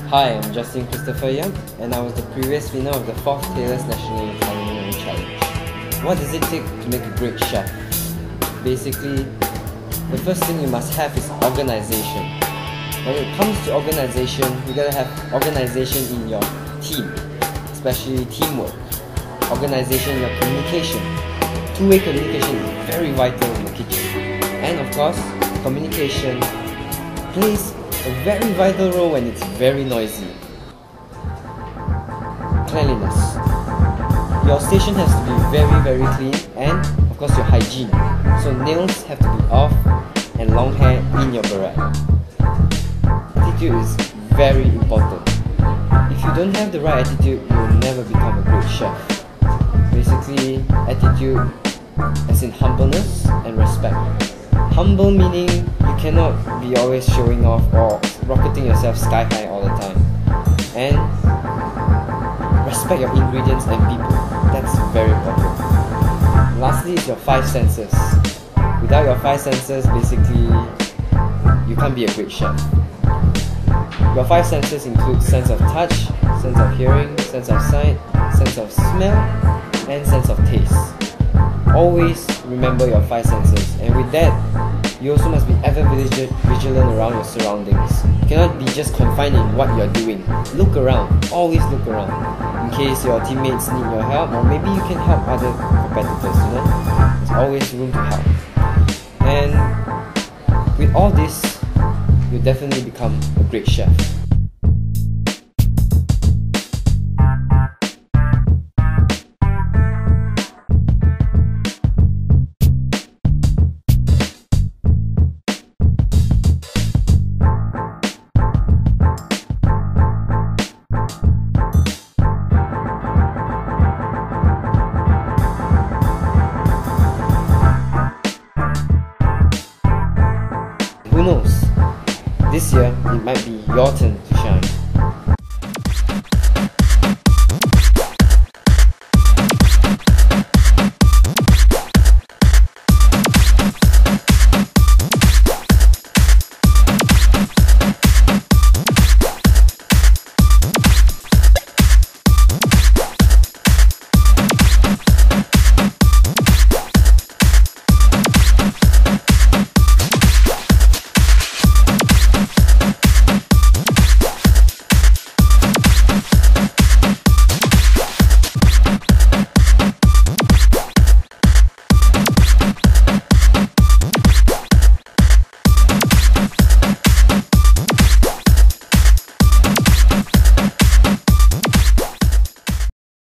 Hi, I'm Justin Christopher Young, and I was the previous winner of the 4th Taylor's National Culinary Challenge. What does it take to make a great chef? Basically, the first thing you must have is organization. When it comes to organization, you gotta have organization in your team, especially teamwork. Organization in your communication. Two-way communication is very vital in the kitchen. And of course, communication plays a very vital role when it's very noisy. Cleanliness. Your station has to be very clean, and of course your hygiene. So nails have to be off and long hair in your beret. Attitude is very important. If you don't have the right attitude, you will never become a great chef. Basically, attitude as in humbleness and respect. Humble meaning you cannot be always showing off or rocketing yourself sky high all the time. And respect your ingredients and people. That's very important. Lastly is your 5 senses. Without your 5 senses, basically, you can't be a great chef. Your 5 senses include sense of touch, sense of hearing, sense of sight, sense of smell, and sense of taste. Always remember your 5 senses, and with that, you also must be ever vigilant around your surroundings. You cannot be just confined in what you're doing. Look around, always look around, in case your teammates need your help, or maybe you can help other competitors, There's always room to help. And with all this, you'll definitely become a great chef. Who knows? This year, it might be your turn to shine.